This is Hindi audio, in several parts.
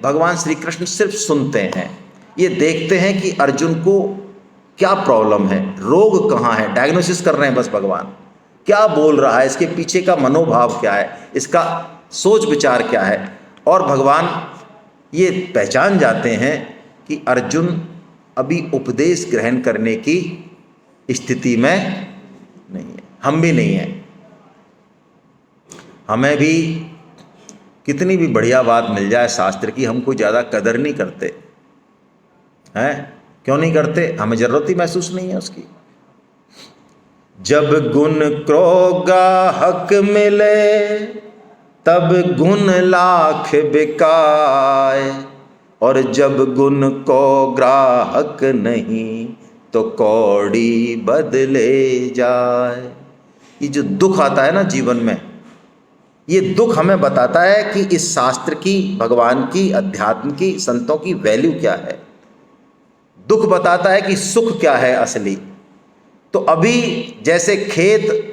भगवान श्री कृष्ण सिर्फ सुनते हैं, ये देखते हैं कि अर्जुन को क्या प्रॉब्लम है, रोग कहाँ है, डायग्नोसिस कर रहे हैं बस भगवान, क्या बोल रहा है, इसके पीछे का मनोभाव क्या है, इसका सोच विचार क्या है। और भगवान ये पहचान जाते हैं कि अर्जुन अभी उपदेश ग्रहण करने की स्थिति में नहीं है, हम भी नहीं हैं। हमें भी कितनी भी बढ़िया बात मिल जाए शास्त्र की, हम कोई ज़्यादा कदर नहीं करते हैं। क्यों नहीं करते? हमें ज़रूरत ही महसूस नहीं है उसकी। जब गुण ग्राहक मिले तब गुण लाख बिकाए, और जब गुण को ग्राहक नहीं तो कौड़ी बदले जाए। ये जो दुख आता है ना जीवन में, ये दुख हमें बताता है कि इस शास्त्र की, भगवान की, अध्यात्म की, संतों की वैल्यू क्या है। दुख बताता है कि सुख क्या है असली। तो अभी जैसे खेत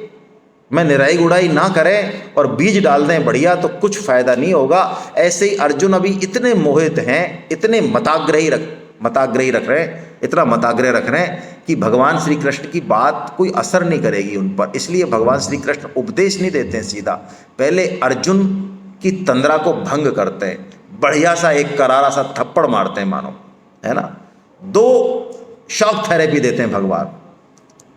में निराई गुड़ाई ना करें और बीज डाल दें बढ़िया तो कुछ फायदा नहीं होगा, ऐसे ही अर्जुन अभी इतने मोहित हैं, इतने मताग्रही रख रहे हैं, इतना मताग्रह रख रहे हैं कि भगवान श्री कृष्ण की बात कोई असर नहीं करेगी उन पर। इसलिए भगवान श्री कृष्ण उपदेश नहीं देते हैं सीधा, पहले अर्जुन की तंद्रा को भंग करते हैं, बढ़िया सा एक करारा सा थप्पड़ मारते हैं मानो, है ना। 2 शॉक थेरेपी देते हैं भगवान।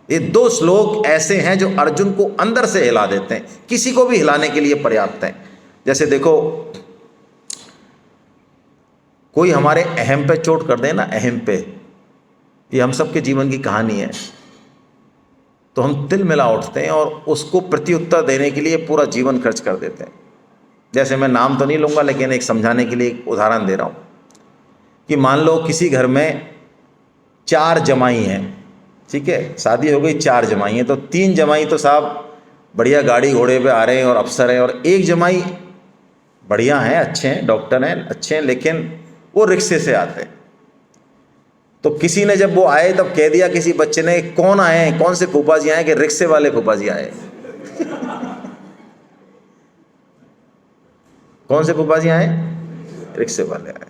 ये 2 श्लोक ऐसे हैं जो अर्जुन को अंदर से हिला देते हैं, किसी को भी हिलाने के लिए पर्याप्त हैं। जैसे देखो, कोई हमारे अहम पे चोट कर दे ना, अहम पे, ये हम सबके जीवन की कहानी है, तो हम तिल मिला उठते हैं और उसको प्रत्युत्तर देने के लिए पूरा जीवन खर्च कर देते हैं। जैसे मैं नाम तो नहीं लूँगा, लेकिन एक समझाने के लिए एक उदाहरण दे रहा हूँ कि मान लो किसी घर में 4 जमाई हैं, ठीक है, शादी हो गई, 4 जमाई हैं, तो 3 जमाई तो साहब बढ़िया गाड़ी घोड़े पे आ रहे हैं और अफसर हैं, और 1 जमाई बढ़िया हैं, अच्छे हैं, डॉक्टर हैं, अच्छे हैं, लेकिन वो रिक्शे से आते हैं। तो किसी ने जब वो आए तब कह दिया किसी बच्चे ने, कौन आए, कौन से फूफा जी आए? कि रिक्शे वाले फूफा जी आए। कौन से फूफा जी आए? रिक्शे वाले आए।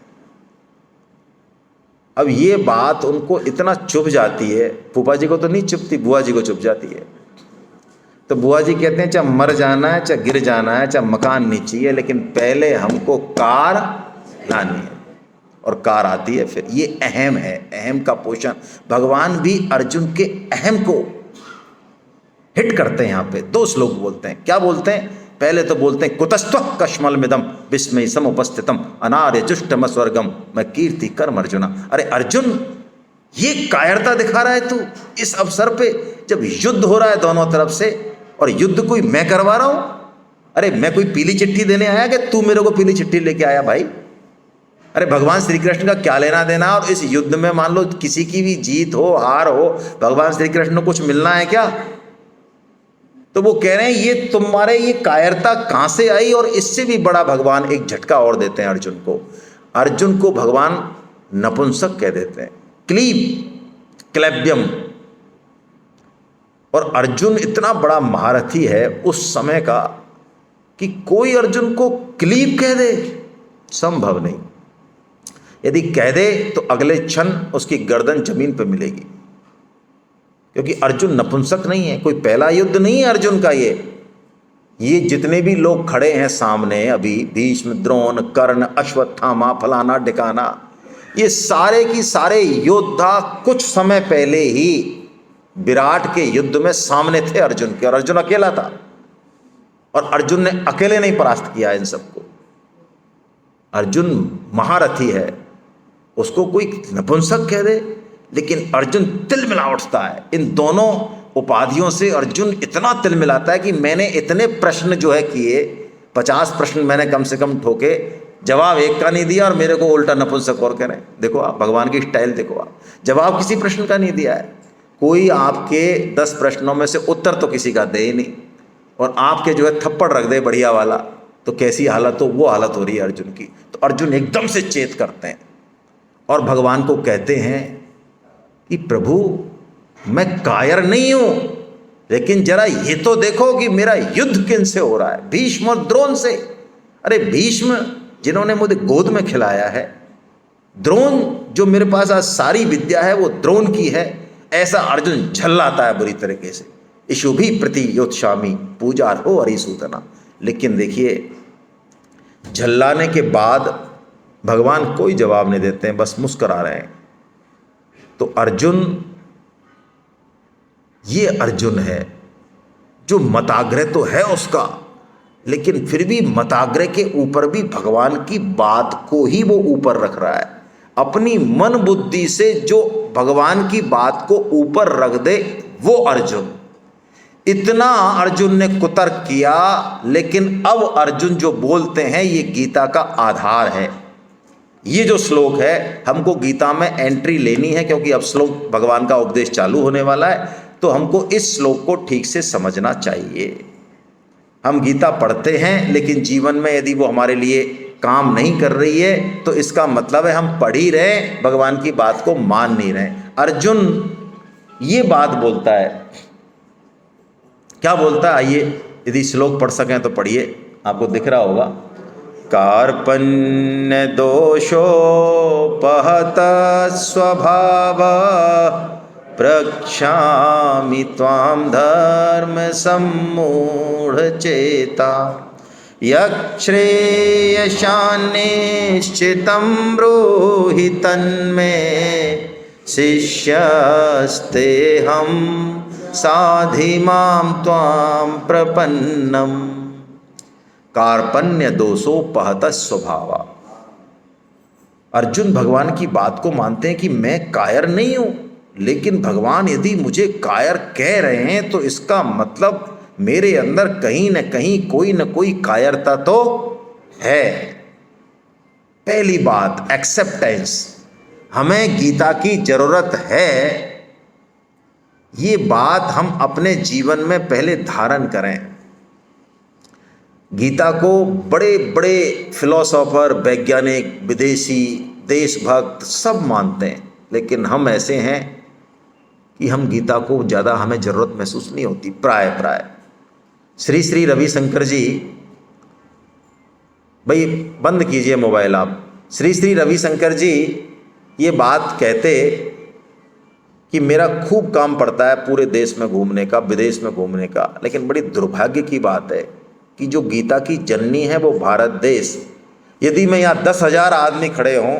अब ये बात उनको इतना चुभ जाती है, फूफा जी को तो नहीं चुभती, बुआ जी को चुभ जाती है। तो बुआ जी कहते हैं चाहे मर जाना है, चाहे गिर जाना है, चाहे मकान नहीं चाहिए, लेकिन पहले हमको कार लानी है। और कार आती है फिर। ये अहम है, अहम का पोषण। भगवान भी अर्जुन के अहम को हिट करते हैं। यहाँ पे 2 श्लोक बोलते हैं। क्या बोलते हैं? पहले तो बोलते हैं कुतस्त्वः कश्मलमिदं विस्मय समुपस्थितम अनार्य जुष्टम स्वर्गम मैं कीर्ति कर्म अर्जुना। अरे अर्जुन, ये कायरता दिखा रहा है तू इस अवसर पे जब युद्ध हो रहा है दोनों तरफ से, और युद्ध कोई मैं करवा रहा हूं? अरे मैं कोई पीली चिट्ठी देने आया कि तू मेरे को पीली चिट्ठी लेके आया भाई? अरे भगवान श्री कृष्ण का क्या लेना देना? और इस युद्ध में मान लो किसी की भी जीत हो, हार हो, भगवान श्री कृष्ण को कुछ मिलना है क्या? तो वो कह रहे हैं ये तुम्हारे ये कायरता कहां से आई? और इससे भी बड़ा भगवान एक झटका और देते हैं अर्जुन को। अर्जुन को भगवान नपुंसक कह देते हैं, क्लैब्यम। और अर्जुन इतना बड़ा महारथी है उस समय का कि कोई अर्जुन को क्लीब कह दे, संभव नहीं। यदि कह दे तो अगले क्षण उसकी गर्दन जमीन पर मिलेगी, क्योंकि अर्जुन नपुंसक नहीं है। कोई पहला युद्ध नहीं है अर्जुन का। ये जितने भी लोग खड़े हैं सामने अभी, भीष्म, द्रोण, कर्ण, अश्वत्थामा, फलाना ढिकाना, ये सारे की सारे योद्धा कुछ समय पहले ही विराट के युद्ध में सामने थे अर्जुन के, और अर्जुन अकेला था। और अर्जुन ने अकेले नहीं परास्त किया इन सबको। अर्जुन महारथी है, उसको कोई नपुंसक कह दे, लेकिन अर्जुन तिल मिला उठता है। इन दोनों उपाधियों से अर्जुन इतना तिल मिलाता है कि मैंने इतने प्रश्न जो है किए, 50 प्रश्न मैंने कम से कम ठोके, जवाब एक का नहीं दिया, और मेरे को उल्टा नपुंसक और कह रहे हैं। देखो आप भगवान की स्टाइल देखो, आप जवाब किसी प्रश्न का नहीं दिया है। कोई आपके 10 प्रश्नों में से उत्तर तो किसी का दे ही नहीं, और आपके जो है थप्पड़ रख दे बढ़िया वाला, तो कैसी हालत हो, वो हालत हो रही है अर्जुन की। तो अर्जुन एकदम से चेत करते हैं और भगवान को कहते हैं कि प्रभु मैं कायर नहीं हूं, लेकिन जरा ये तो देखो कि मेरा युद्ध किन से हो रहा है, भीष्म और द्रोण से। अरे भीष्म जिन्होंने मुझे गोद में खिलाया है। द्रोण, जो मेरे पास आज सारी विद्या है वो द्रोण की है, ऐसा अर्जुन झल्लाता है बुरी तरीके से। इशुभी प्रति योत्सामी पूजा हो हरिसूदना। लेकिन देखिए, झल्लाने के बाद भगवान कोई जवाब नहीं देते हैं, बस मुस्कुरा रहे हैं। तो अर्जुन, ये अर्जुन है जो मताग्रह तो है उसका, लेकिन फिर भी मताग्रह के ऊपर भी भगवान की बात को ही वो ऊपर रख रहा है। अपनी मन बुद्धि से जो भगवान की बात को ऊपर रख दे वो अर्जुन। इतना अर्जुन ने कुतर्क किया, लेकिन अब अर्जुन जो बोलते हैं ये गीता का आधार है। ये जो श्लोक है, हमको गीता में एंट्री लेनी है, क्योंकि अब श्लोक भगवान का उपदेश चालू होने वाला है, तो हमको इस श्लोक को ठीक से समझना चाहिए। हम गीता पढ़ते हैं, लेकिन जीवन में यदि वो हमारे लिए काम नहीं कर रही है, तो इसका मतलब है हम पढ़ ही रहे, भगवान की बात को मान नहीं रहे। अर्जुन ये बात बोलता है, क्या बोलता है? आइए, यदि श्लोक पढ़ सकें तो पढ़िए, आपको दिख रहा होगा। कार्पण्य दोषोपहत स्वभाव प्रक्षामि त्वां धर्म सम्मूढ़ चेता यच्छ्रेयशान्निश्चितं ब्रूहि तन्मे शिष्यस्तेऽहं साधि मां त्वां प्रपन्नम। कार्पण्य दोषोपहत स्वभाव। अर्जुन भगवान की बात को मानते हैं कि मैं कायर नहीं हूं, लेकिन भगवान यदि मुझे कायर कह रहे हैं तो इसका मतलब मेरे अंदर कहीं न कहीं कोई न कोई कायरता तो है। पहली बात, एक्सेप्टेंस। हमें गीता की जरूरत है, ये बात हम अपने जीवन में पहले धारण करें। गीता को बड़े बड़े फिलोसोफर, वैज्ञानिक, विदेशी, देशभक्त सब मानते हैं, लेकिन हम ऐसे हैं कि हम गीता को ज़्यादा हमें ज़रूरत महसूस नहीं होती। प्राय श्री श्री रविशंकर जी, भाई बंद कीजिए मोबाइल आप। श्री श्री रविशंकर जी ये बात कहते कि मेरा खूब काम पड़ता है पूरे देश में घूमने का, विदेश में घूमने का, लेकिन बड़ी दुर्भाग्य की बात है कि जो गीता की जननी है वो भारत देश, यदि मैं यहाँ 10,000 आदमी खड़े हों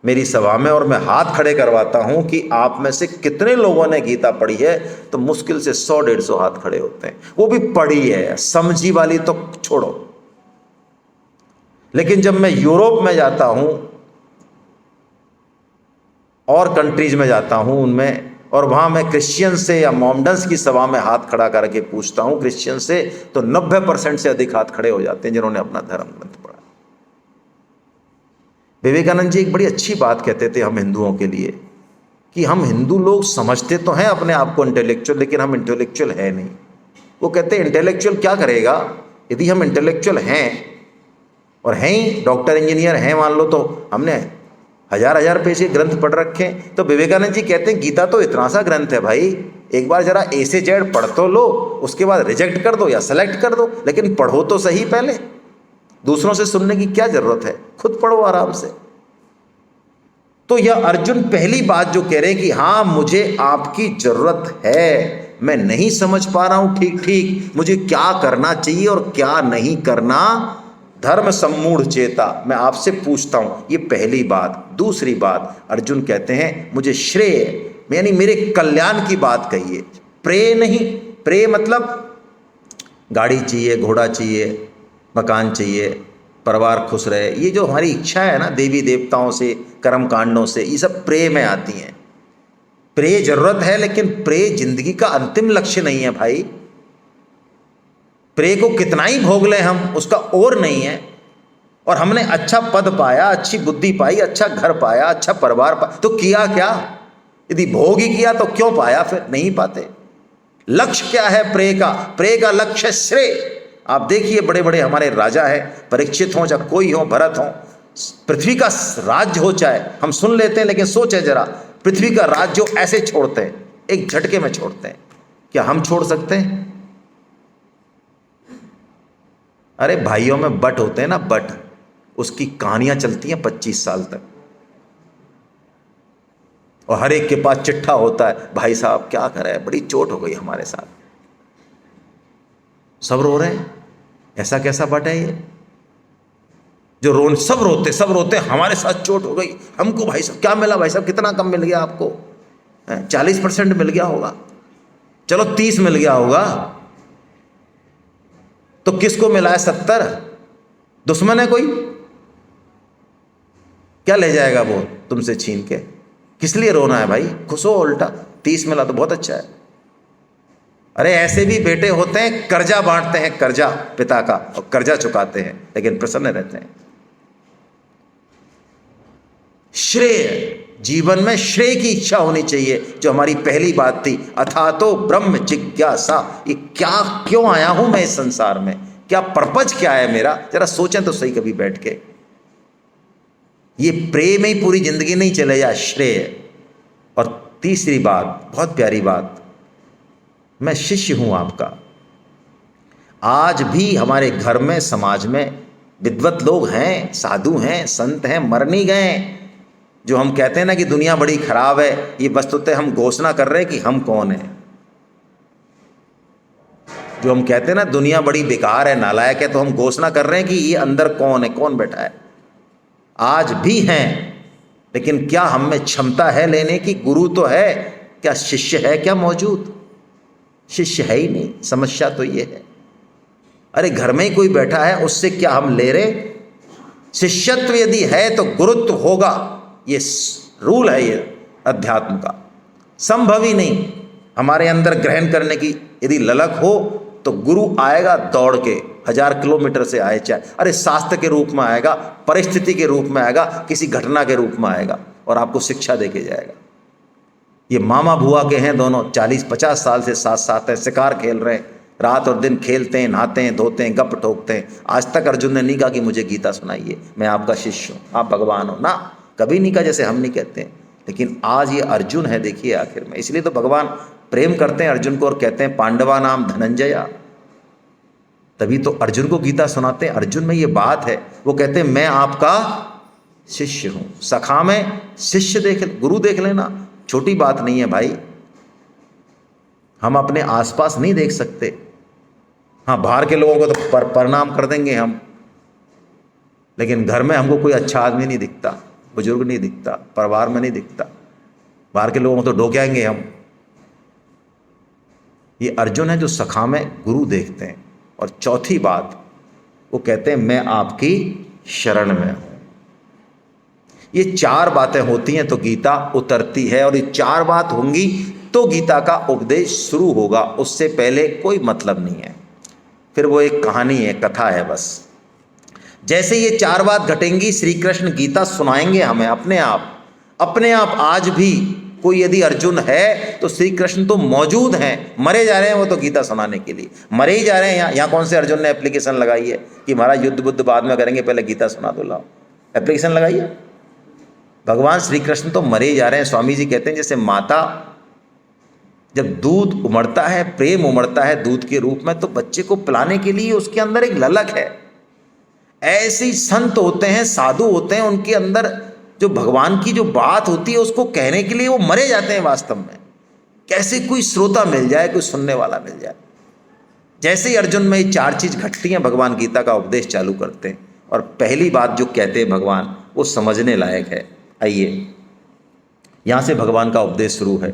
मेरी सभा में और मैं हाथ खड़े करवाता हूँ कि आप में से कितने लोगों ने गीता पढ़ी है, तो मुश्किल से 100-150 हाथ खड़े होते हैं। वो भी पढ़ी है, समझी वाली तो छोड़ो। लेकिन जब मैं यूरोप में जाता हूँ और कंट्रीज में जाता हूँ उनमें, और वहाँ मैं क्रिश्चियन से या मोमडन्स की सभा में हाथ खड़ा करके पूछता हूँ क्रिश्चियन से, तो 90% से अधिक हाथ खड़े हो जाते हैं जिन्होंने अपना धर्म ग्रंथ पढ़ा। विवेकानंद जी एक बड़ी अच्छी बात कहते थे हम हिंदुओं के लिए, कि हम हिंदू लोग समझते तो हैं अपने आप को इंटेलेक्चुअल, लेकिन हम इंटेलेक्चुअल है नहीं। वो कहते हैं इंटेलेक्चुअल क्या करेगा? यदि हम इंटेलेक्चुअल हैं और हैं ही, डॉक्टर इंजीनियर हैं मान लो, तो हमने 1000 पेज के ग्रंथ पढ़ रखे हैं। तो विवेकानंद जी कहते हैं गीता तो इतना सा ग्रंथ है भाई, एक बार जरा ए से जेड पढ़ तो लो, उसके बाद रिजेक्ट कर दो या सेलेक्ट कर दो, लेकिन पढ़ो तो सही पहले। दूसरों से सुनने की क्या जरूरत है, खुद पढ़ो आराम से। तो यह अर्जुन पहली बात जो कह रहे हैं कि हाँ मुझे आपकी जरूरत है, मैं नहीं समझ पा रहा हूं ठीक मुझे क्या करना चाहिए और क्या नहीं करना, धर्म सम्मूढ़ चेता, मैं आपसे पूछता हूं। ये पहली बात। दूसरी बात, अर्जुन कहते हैं मुझे श्रेय यानी मेरे कल्याण की बात कहिए, प्रेय नहीं। प्रेय मतलब गाड़ी चाहिए, घोड़ा चाहिए, मकान चाहिए, परिवार खुश रहे, ये जो हमारी इच्छा है ना देवी देवताओं से, कर्म कांडों से, ये सब प्रेय में आती हैं। प्रेय जरूरत है, लेकिन प्रेय जिंदगी का अंतिम लक्ष्य नहीं है भाई। प्रेय को कितना ही भोग लें हम, उसका और नहीं है। और हमने अच्छा पद पाया, अच्छी बुद्धि पाई, अच्छा घर पाया, अच्छा परिवार पाया, तो किया क्या? यदि भोग ही किया तो क्यों पाया? फिर नहीं पाते। लक्ष्य क्या है प्रेय का? प्रेय का लक्ष्य श्रेय। आप देखिए बड़े बड़े हमारे राजा हैं, परीक्षित हों चाहे कोई हो, भरत हों, पृथ्वी का राज्य हो चाहे, हम सुन लेते हैं, लेकिन सोचे जरा, पृथ्वी का राज्य जो ऐसे छोड़ते हैं, एक झटके में छोड़ते हैं, क्या हम छोड़ सकते हैं? अरे भाइयों में बट होते हैं ना, बट, उसकी कहानियां चलती हैं 25 साल तक, और हर एक के पास चिट्ठा होता है, भाई साहब क्या करें, बड़ी चोट हो गई हमारे साथ। सब रो रहे हैं, ऐसा कैसा बट है ये जो सब रोते हमारे साथ चोट हो गई हमको। भाई साहब क्या मिला, भाई साहब कितना कम मिल गया आपको? 40% मिल गया होगा, चलो 30 मिल गया होगा, तो किसको मिला है 70? दुश्मन है कोई? क्या ले जाएगा वो तुमसे छीन के? किस लिए रोना है भाई? खुश हो उल्टा, 30 मिला तो बहुत अच्छा है। अरे ऐसे भी बेटे होते हैं, कर्जा बांटते हैं, कर्जा पिता का, और कर्जा चुकाते हैं, लेकिन प्रसन्न रहते हैं। श्रेय, जीवन में श्रेय की इच्छा होनी चाहिए, जो हमारी पहली बात थी, अथा तो ब्रह्म जिज्ञासा। ये क्या, क्यों आया हूं मैं इस संसार में, क्या पर्पज क्या है मेरा? जरा सोचें तो सही कभी बैठ के। ये प्रेम ही पूरी जिंदगी नहीं चले जाए, श्रेय। और तीसरी बात, बहुत प्यारी बात, मैं शिष्य हूं आपका। आज भी हमारे घर में, समाज में विद्वत लोग हैं, साधु हैं, संत हैं, मर नहीं गए। जो हम कहते हैं ना कि दुनिया बड़ी खराब है, ये वस्तुतः हम घोषणा कर रहे हैं कि हम कौन हैं। जो हम कहते हैं ना दुनिया बड़ी बेकार है, नालायक है, तो हम घोषणा कर रहे हैं कि ये अंदर कौन है, कौन बैठा है। आज भी हैं, लेकिन क्या हम में क्षमता है लेने की? गुरु तो है, क्या शिष्य है क्या मौजूद? शिष्य है ही नहीं। समस्या तो ये है। अरे घर में ही कोई बैठा है, उससे क्या हम ले रहे? शिष्यत्व यदि है तो गुरुत्व होगा, ये रूल है ये अध्यात्म का। संभव ही नहीं। हमारे अंदर ग्रहण करने की यदि ललक हो तो गुरु आएगा दौड़ के, 1000 किलोमीटर से आए चाहे, अरे शास्त्र के रूप में आएगा, परिस्थिति के रूप में आएगा, किसी घटना के रूप में आएगा, और आपको शिक्षा दे के जाएगा। ये मामा बुआ के हैं दोनों, 40-50 साल से साथ साथ हैं, शिकार खेल रहे हैं, रात और दिन खेलते हैं, नहाते हैं, धोते हैं, गप ठोकते हैं। आज तक अर्जुन ने नहीं कहा कि मुझे गीता सुनाइए, मैं आपका शिष्य हूँ, आप भगवान हो ना, कभी नहीं कहा, जैसे हम नहीं कहते हैं। लेकिन आज ये अर्जुन है, देखिए आखिर में। इसलिए तो भगवान प्रेम करते हैं अर्जुन को और कहते हैं पांडवा नाम धनंजया। तभी तो अर्जुन को गीता सुनाते हैं। अर्जुन में ये बात है, वो कहते हैं मैं आपका शिष्य हूं। सखा में शिष्य देख, गुरु देख लेना, छोटी बात नहीं है भाई। हम अपने आसपास नहीं देख सकते। हाँ, बाहर के लोगों को तो प्रणाम कर देंगे हम, लेकिन घर में हमको कोई अच्छा आदमी नहीं दिखता, बुजुर्ग नहीं दिखता, परिवार में नहीं दिखता, बाहर के लोगों को तो डोक्याएंगे हम। ये अर्जुन है जो सखा में गुरु देखते हैं। और चौथी बात, वो कहते हैं मैं आपकी शरण में हूं। ये 4 बातें होती हैं तो गीता उतरती है, और ये 4 बात होंगी तो गीता का उपदेश शुरू होगा। उससे पहले कोई मतलब नहीं है, फिर वो एक कहानी है, कथा है बस। जैसे ये 4 बात घटेंगी, श्री कृष्ण गीता सुनाएंगे हमें अपने आप। आज भी कोई यदि अर्जुन है तो श्री कृष्ण तो मौजूद हैं, मरे जा रहे हैं वो तो गीता सुनाने के लिए, मरे ही जा रहे हैं। यहाँ कौन से अर्जुन ने एप्लीकेशन लगाई है कि महाराज युद्ध बुद्ध बाद में करेंगे, पहले गीता सुना दो, लाओ एप्लीकेशन लगाई है? भगवान श्री कृष्ण तो मरे ही जा रहे हैं। स्वामी जी कहते हैं जैसे माता जब दूध उमड़ता है, प्रेम उमड़ता है दूध के रूप में, तो बच्चे को पिलाने के लिए उसके अंदर एक ललक है। ऐसे ही संत होते हैं, साधु होते हैं, उनके अंदर जो भगवान की जो बात होती है उसको कहने के लिए वो मरे जाते हैं वास्तव में। कैसे कोई श्रोता मिल जाए, कोई सुनने वाला मिल जाए। जैसे ही अर्जुन में ये 4 चीज घटती हैं, भगवान गीता का उपदेश चालू करते हैं। और पहली बात जो कहते हैं भगवान, वो समझने लायक है। आइए यहां से भगवान का उपदेश शुरू है।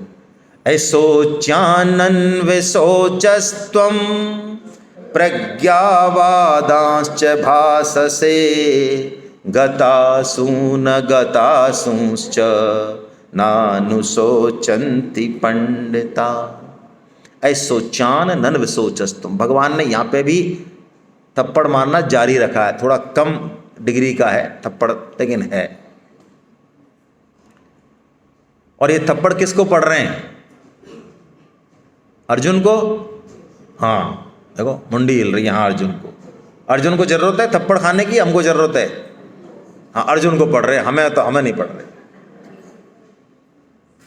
ऐसोचानन विशोचस्त्वं प्रज्ञावादांश्च भाससे गतासून गतासूंश्च नानुशोचन्ति पंडिता। ऐसोचान नन विशोचस्तुम। भगवान ने यहाँ पे भी थप्पड़ मारना जारी रखा है, थोड़ा कम डिग्री का है थप्पड़, लेकिन है। और ये थप्पड़ किसको पड़ रहे हैं? अर्जुन को। हाँ देखो मुंडी हिल रही है। हाँ अर्जुन को जरूरत है थप्पड़ खाने की, हमको जरूरत है। हाँ अर्जुन को पढ़ रहे, हमें नहीं पढ़ रहे।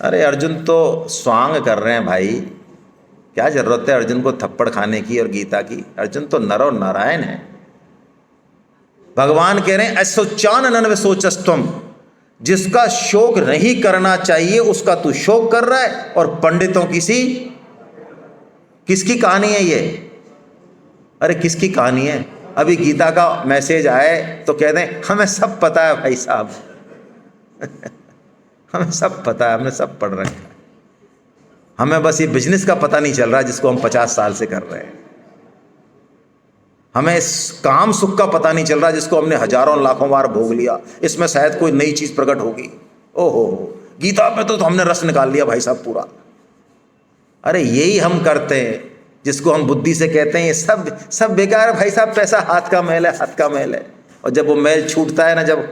अरे अर्जुन तो स्वांग कर रहे हैं भाई, क्या जरूरत है अर्जुन को थप्पड़ खाने की और गीता की? अर्जुन तो नर और नारायण है। भगवान कह रहे हैं अशोचान नन्व सोचस्तम, जिसका शोक नहीं करना चाहिए उसका तू शोक कर रहा है। और पंडितों किसकी कहानी है ये? अरे किसकी कहानी है? अभी गीता का मैसेज आए तो कहते हैं हमें सब पता है भाई साहब हमें सब पता है, हमने सब पढ़ रखा है, हमें बस ये बिजनेस का पता नहीं चल रहा जिसको हम 50 साल से कर रहे हैं, हमें इस काम सुख का पता नहीं चल रहा जिसको हमने हजारों लाखों बार भोग लिया, इसमें शायद कोई नई चीज प्रकट होगी। ओहो, गीता पे तो हमने रस निकाल लिया भाई साहब पूरा। अरे यही हम करते हैं जिसको हम बुद्धि से कहते हैं ये सब बेकार है भाई साहब, पैसा हाथ का मैल है, हाथ का मैल है। और जब वो मैल छूटता है ना, जब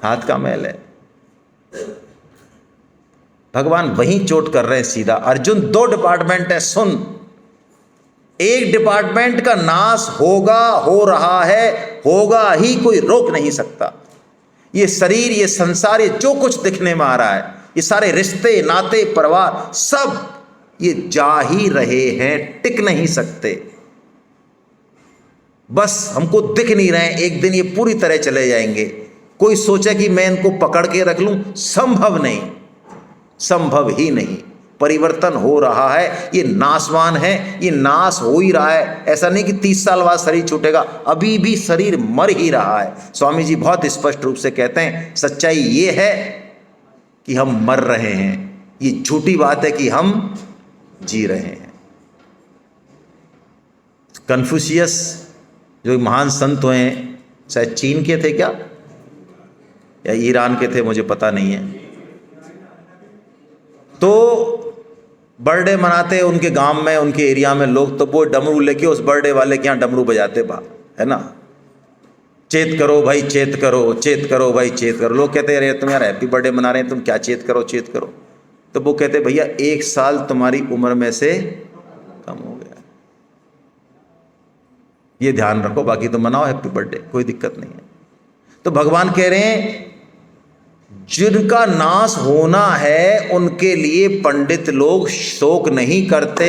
हाथ का मैल है, भगवान वहीं चोट कर रहे हैं सीधा। अर्जुन 2 डिपार्टमेंट है, सुन, एक डिपार्टमेंट का नाश होगा, हो रहा है, होगा ही, कोई रोक नहीं सकता। ये शरीर, ये संसार, ये जो कुछ दिखने में आ रहा है, ये सारे रिश्ते नाते परिवार सब ये जा ही रहे हैं, टिक नहीं सकते। बस हमको दिख नहीं रहे हैं, एक दिन ये पूरी तरह चले जाएंगे। कोई सोचे कि मैं इनको पकड़ के रख लूं, संभव नहीं, संभव ही नहीं। परिवर्तन हो रहा है, ये नाशवान है, ये नाश हो ही रहा है। ऐसा नहीं कि 30 साल बाद शरीर छूटेगा, अभी भी शरीर मर ही रहा है। स्वामी जी बहुत स्पष्ट रूप से कहते हैं सच्चाई ये है कि हम मर रहे हैं, ये झूठी बात है कि हम जी रहे हैं। कन्फ्यूशियस जो महान संत हुए हैं, शायद चीन के थे क्या या ईरान के थे, मुझे पता नहीं है, तो बर्थडे मनाते उनके गांव में, उनके एरिया में लोग, तो वो डमरू लेके उस बर्थडे वाले के यहाँ डमरू बजाते बाहर, है ना, चेत करो भाई, चेत करो, चेत करो भाई, चेत करो। लोग कहते हैं अरे तुम यार हैप्पी बर्थडे मना रहे हैं, तुम क्या चेत करो, चेत करो। तो वो कहते भैया 1 साल तुम्हारी उम्र में से कम हो गया, ये ध्यान रखो, बाकी तो मनाओ हैप्पी बर्थडे, कोई दिक्कत नहीं है। तो भगवान कह रहे हैं जिनका नाश होना है उनके लिए पंडित लोग शोक नहीं करते।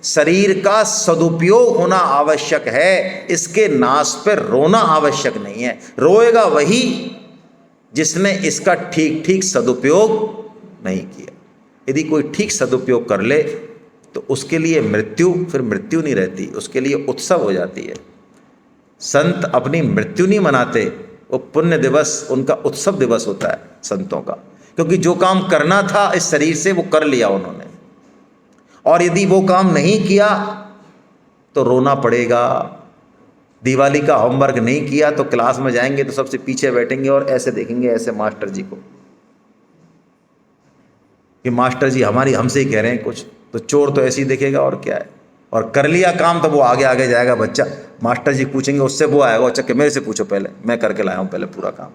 शरीर का सदुपयोग होना आवश्यक है, इसके नाश पर रोना आवश्यक नहीं है। रोएगा वही जिसने इसका ठीक ठीक सदुपयोग नहीं किया। यदि कोई ठीक सदुपयोग कर ले तो उसके लिए मृत्यु फिर मृत्यु नहीं रहती, उसके लिए उत्सव हो जाती है। संत अपनी मृत्यु नहीं मनाते, वो पुण्य दिवस उनका उत्सव दिवस होता है संतों का, क्योंकि जो काम करना था इस शरीर से वो कर लिया उन्होंने। और यदि वो काम नहीं किया तो रोना पड़ेगा। दिवाली का होमवर्क नहीं किया तो क्लास में जाएंगे तो सबसे पीछे बैठेंगे और ऐसे देखेंगे ऐसे मास्टर जी को कि मास्टर जी हमारी हमसे ही कह रहे हैं कुछ, तो चोर तो ऐसे ही देखेगा और क्या है। और कर लिया काम तो वो आगे आगे जाएगा बच्चा, मास्टर जी पूछेंगे उससे वो आएगा, अच्छा कि मेरे से पूछो पहले, मैं करके लाया हूँ पहले पूरा काम।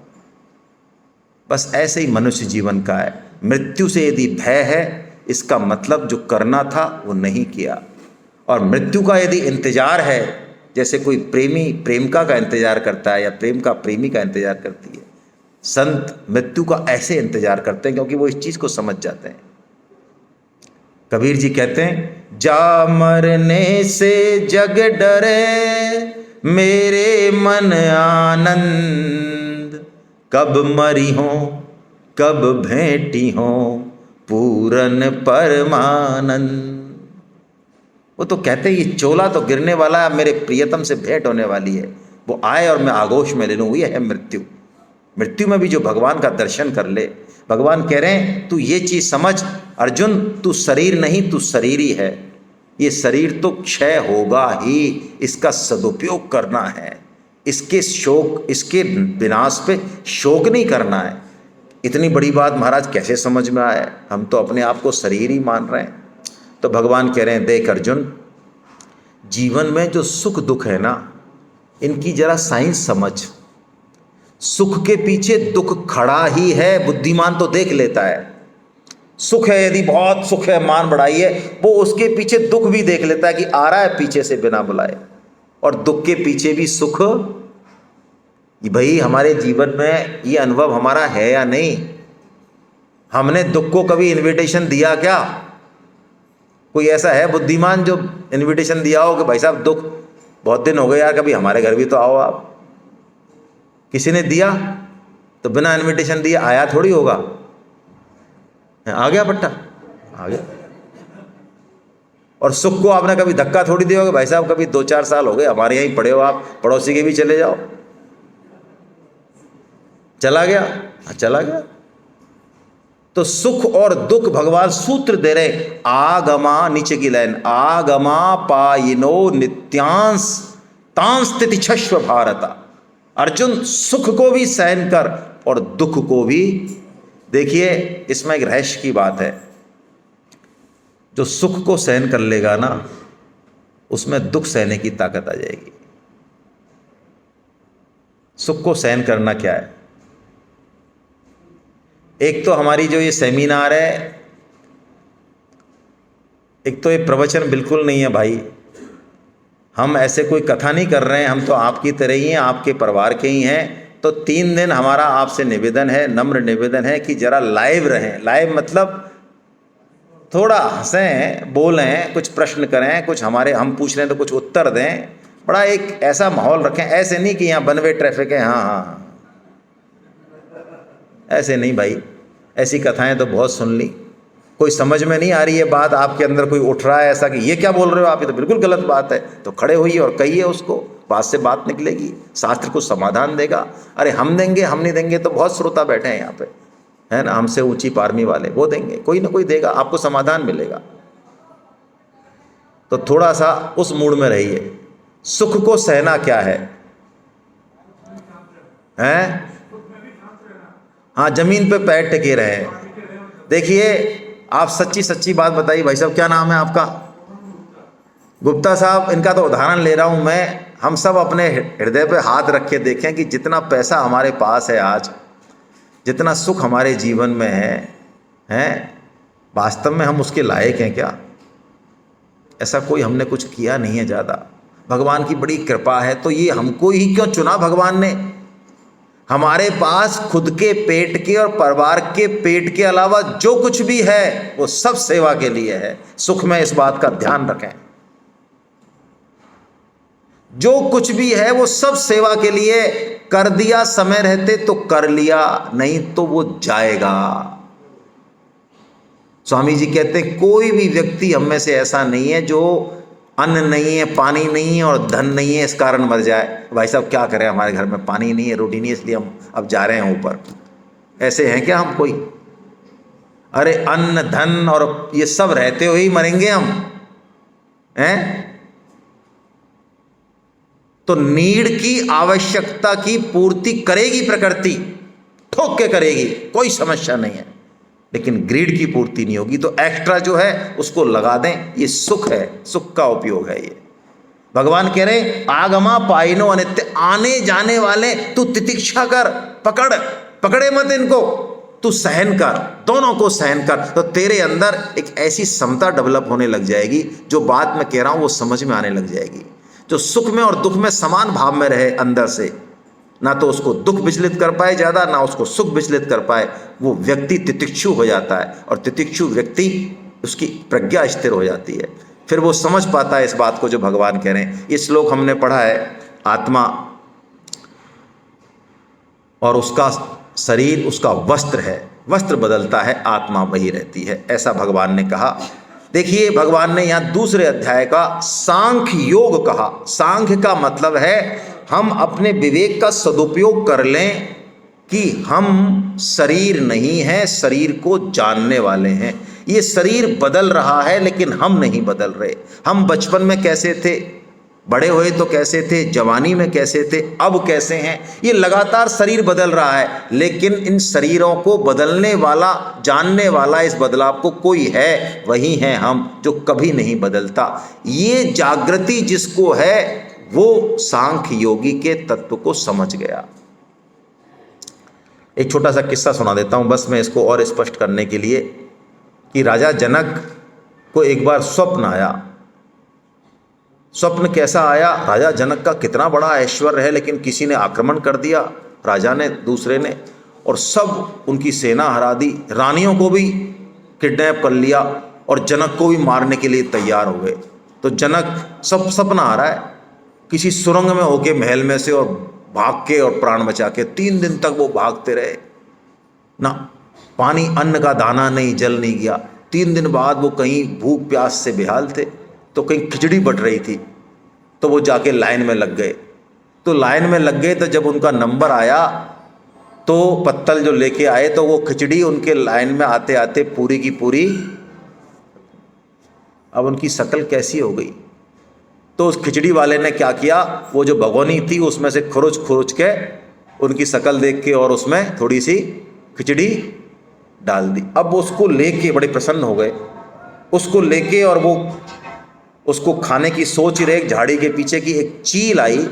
बस ऐसे ही मनुष्य जीवन का है। मृत्यु से यदि भय है इसका मतलब जो करना था वो नहीं किया। और मृत्यु का यदि इंतजार है, जैसे कोई प्रेमी प्रेमिका का इंतजार करता है या प्रेम का प्रेमी का इंतजार करती है, संत मृत्यु का ऐसे इंतजार करते हैं क्योंकि वो इस चीज को समझ जाते हैं। कबीर जी कहते हैं जा मरने से जग डरे मेरे मन आनंद, कब मरी हो कब भेंटी हो पूरन परमानंद। वो तो कहते हैं ये चोला तो गिरने वाला है, मेरे प्रियतम से भेंट होने वाली है, वो आए और मैं आगोश में ले लूँ, ये है मृत्यु। मृत्यु में भी जो भगवान का दर्शन कर ले, भगवान कह रहे हैं तू ये चीज समझ अर्जुन, तू शरीर नहीं तू शरीरी है। ये शरीर तो क्षय होगा ही, इसका सदुपयोग करना है, इसके शोक इसके विनाश पे शोक नहीं करना है। इतनी बड़ी बात महाराज कैसे समझ में आए, हम तो अपने आप को शरीर ही मान रहे हैं। तो भगवान कह रहे हैं देख अर्जुन, जीवन में जो सुख दुख है ना, इनकी जरा साइंस समझ। सुख के पीछे दुख खड़ा ही है, बुद्धिमान तो देख लेता है। सुख है, यदि बहुत सुख है, मान बढ़ाई है, वो उसके पीछे दुख भी देख लेता है कि आ रहा है पीछे से बिना बुलाए। और दुख के पीछे भी सुख। भाई हमारे जीवन में ये अनुभव हमारा है या नहीं? हमने दुख को कभी इनविटेशन दिया क्या? कोई ऐसा है बुद्धिमान जो इनविटेशन दिया हो कि भाई साहब दुख बहुत दिन हो गए यार, कभी हमारे घर भी तो आओ आप। किसी ने दिया तो बिना इनविटेशन दिए आया थोड़ी होगा, आ गया पट्टा, आ गया। और सुख को आपने कभी धक्का थोड़ी दिया होगा, भाई साहब कभी 2-4 साल हो गए हमारे यहीं पड़े हो आप, पड़ोसी के भी चले जाओ, चला गया, चला गया। तो सुख और दुख भगवान सूत्र दे रहे, आगमा, नीचे की लाइन, आगमा पायिनो नित्यांश तांस तितिक्षस्व भारत। अर्जुन सुख को भी सहन कर और दुख को भी। देखिए इसमें एक रहस्य की बात है, जो सुख को सहन कर लेगा ना, उसमें दुख सहने की ताकत आ जाएगी। सुख को सहन करना क्या है? एक तो हमारी जो ये सेमिनार है, एक तो ये प्रवचन बिल्कुल नहीं है भाई, हम ऐसे कोई कथा नहीं कर रहे हैं, हम तो आपकी तरह ही हैं, आपके परिवार के ही हैं। तो 3 दिन हमारा आपसे निवेदन है, नम्र निवेदन है कि जरा लाइव रहें। लाइव मतलब थोड़ा हंसें, बोलें, कुछ प्रश्न करें, कुछ हमारे हम पूछ रहे हैं तो कुछ उत्तर दें, बड़ा एक ऐसा माहौल रखें। ऐसे नहीं कि यहाँ बनवे ट्रैफिक है, हाँ हाँ, ऐसे नहीं भाई। ऐसी कथाएं तो बहुत सुन ली, कोई समझ में नहीं आ रही है बात, आपके अंदर कोई उठ रहा है ऐसा कि ये क्या बोल रहे हो आप, ये तो बिल्कुल गलत बात है, तो खड़े होइए और कहिए उसको, बात से बात निकलेगी, शास्त्र को समाधान देगा। अरे हम देंगे, हम नहीं देंगे तो बहुत श्रोता बैठे हैं यहाँ पे, है ना, हमसे ऊंची पारमी वाले, वो देंगे, कोई ना कोई देगा, आपको समाधान मिलेगा। तो थोड़ा सा उस मूड में रहिए। सुख को सहना क्या है? हैं? हाँ, जमीन पे पैर टिके रहे। देखिए आप सच्ची सच्ची बात बताइए भाई साहब, क्या नाम है आपका? गुप्ता साहब, इनका तो उदाहरण ले रहा हूं मैं। हम सब अपने हृदय पे हाथ रख के देखें कि जितना पैसा हमारे पास है आज, जितना सुख हमारे जीवन में है, वास्तव में हम उसके लायक हैं क्या? ऐसा कोई हमने कुछ किया नहीं है ज़्यादा, भगवान की बड़ी कृपा है। तो ये हमको ही क्यों चुना भगवान ने? हमारे पास खुद के पेट के और परिवार के पेट के अलावा जो कुछ भी है वो सब सेवा के लिए है। सुख में इस बात का ध्यान रखें, जो कुछ भी है वो सब सेवा के लिए। कर दिया समय रहते तो कर लिया, नहीं तो वो जाएगा। स्वामी जी कहते हैं कोई भी व्यक्ति हम में से ऐसा नहीं है जो अन्न नहीं है, पानी नहीं है और धन नहीं है इस कारण मर जाए। भाई साहब क्या करें, हमारे घर में पानी नहीं है, रोटी नहीं है, इसलिए हम अब जा रहे हैं ऊपर। ऐसे हैं क्या हम कोई? अरे अन्न धन और ये सब रहते हुए ही मरेंगे हम, हैं? तो नीड की, आवश्यकता की पूर्ति करेगी प्रकृति, ठोक के करेगी, कोई समस्या नहीं है, लेकिन ग्रीड की पूर्ति नहीं होगी। तो एक्स्ट्रा जो है उसको लगा दें, ये सुख है, सुख का उपयोग है ये। भगवान कह रहे आगमा पाइनो अनित्य, आने जाने वाले तू तितिक्षा कर, पकड़े मत इनको, तू सहन कर, दोनों को सहन कर। तो तेरे अंदर एक ऐसी समता डेवलप होने लग जाएगी, जो बात मैं कह रहा हूं वो समझ में आने लग जाएगी। जो सुख में और दुख में समान भाव में रहे अंदर से, ना तो उसको दुख विचलित कर पाए ज़्यादा, ना उसको सुख विचलित कर पाए, वो व्यक्ति तितिक्षु हो जाता है। और तितिक्षु व्यक्ति, उसकी प्रज्ञा स्थिर हो जाती है, फिर वो समझ पाता है इस बात को जो भगवान कह रहे हैं। ये श्लोक हमने पढ़ा है, आत्मा और उसका शरीर उसका वस्त्र है, वस्त्र बदलता है, आत्मा वही रहती है, ऐसा भगवान ने कहा। देखिए भगवान ने यहाँ दूसरे अध्याय का सांख्य योग कहा। सांख्य का मतलब है हम अपने विवेक का सदुपयोग कर लें कि हम शरीर नहीं हैं, शरीर को जानने वाले हैं। ये शरीर बदल रहा है लेकिन हम नहीं बदल रहे। हम बचपन में कैसे थे, बड़े हुए तो कैसे थे, जवानी में कैसे थे, अब कैसे हैं, ये लगातार शरीर बदल रहा है। लेकिन इन शरीरों को बदलने वाला, जानने वाला इस बदलाव को कोई है, वही हैं हम, जो कभी नहीं बदलता। ये जागृति जिसको है वो सांख्य योगी के तत्व को समझ गया। एक छोटा सा किस्सा सुना देता हूं बस मैं इसको और स्पष्ट करने के लिए, कि राजा जनक को एक बार स्वप्न आया। स्वप्न कैसा आया? राजा जनक का कितना बड़ा ऐश्वर्य है, लेकिन किसी ने आक्रमण कर दिया, राजा ने, दूसरे ने, और सब उनकी सेना हरा दी, रानियों को भी किडनैप कर लिया और जनक को भी मारने के लिए तैयार हो गए। तो जनक, सब सपना आ रहा है, किसी सुरंग में होके महल में से और भाग के और प्राण बचा के 3 दिन तक वो भागते रहे ना, पानी अन्न का दाना नहीं, जल नहीं गया। 3 दिन बाद वो कहीं भूख प्यास से बेहाल थे, तो कहीं खिचड़ी बट रही थी, तो वो जाके लाइन में लग गए। तो लाइन में लग गए, तो जब उनका नंबर आया तो पत्तल जो लेके आए, तो वो खिचड़ी उनके लाइन में आते आते पूरी की पूरी, अब उनकी शक्ल कैसी हो गई। तो उस खिचड़ी वाले ने क्या किया, वो जो भगोनी थी उसमें से खुरुच खुरुच के उनकी शक्ल देख के और उसमें थोड़ी सी खिचड़ी डाल दी। अब उसको लेके बड़े प्रसन्न हो गए, उसको लेके और वो उसको खाने की सोच ही रहे, एक झाड़ी के पीछे की एक चील आई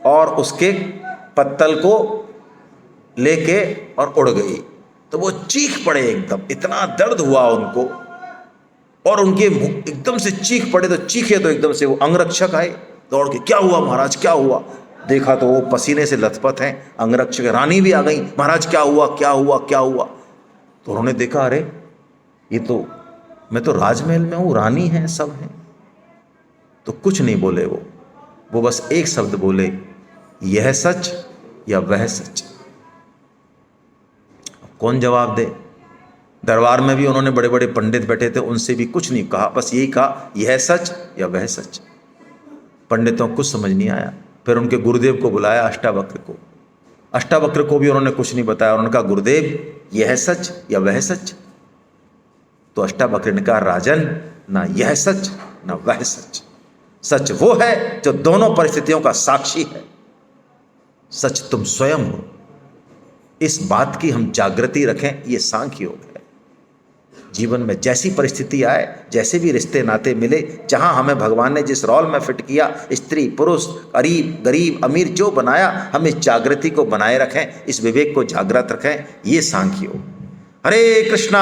और उसके पत्तल को लेके और उड़ गई। तो वो चीख पड़े एकदम, इतना दर्द हुआ उनको, और उनके एकदम से चीख पड़े। तो चीखे तो एकदम से वो अंगरक्षक आए दौड़ के, क्या हुआ महाराज, क्या हुआ। देखा तो वो पसीने से लथपथ हैं अंगरक्षक। रानी भी आ गई, महाराज क्या हुआ क्या हुआ क्या हुआ। तो उन्होंने देखा, अरे ये तो, मैं तो राजमहल में हूँ, रानी है, सब हैं। तो कुछ नहीं बोले वो बस एक शब्द बोले, यह सच या वह सच। कौन जवाब दे। दरबार में भी उन्होंने बड़े बड़े पंडित बैठे थे, उनसे भी कुछ नहीं कहा, बस यही कहा, यह सच या वह सच। पंडितों को कुछ समझ नहीं आया। फिर उनके गुरुदेव को बुलाया, अष्टावक्र को। अष्टावक्र को भी उन्होंने कुछ नहीं बताया। उन्होंने कहा, गुरुदेव यह सच या वह सच। तो अष्टावक्र ने कहा, राजन, ना यह सच ना वह सच। सच वो है जो दोनों परिस्थितियों का साक्षी है। सच तुम स्वयं हो। इस बात की हम जागृति रखें, ये सांख्य योग है। जीवन में जैसी परिस्थिति आए, जैसे भी रिश्ते नाते मिले, जहां हमें भगवान ने जिस रोल में फिट किया, स्त्री पुरुष, गरीब गरीब अमीर जो बनाया, हम इस जागृति को बनाए रखें, इस विवेक को जागृत रखें, ये सांख्य योग। हरे कृष्णा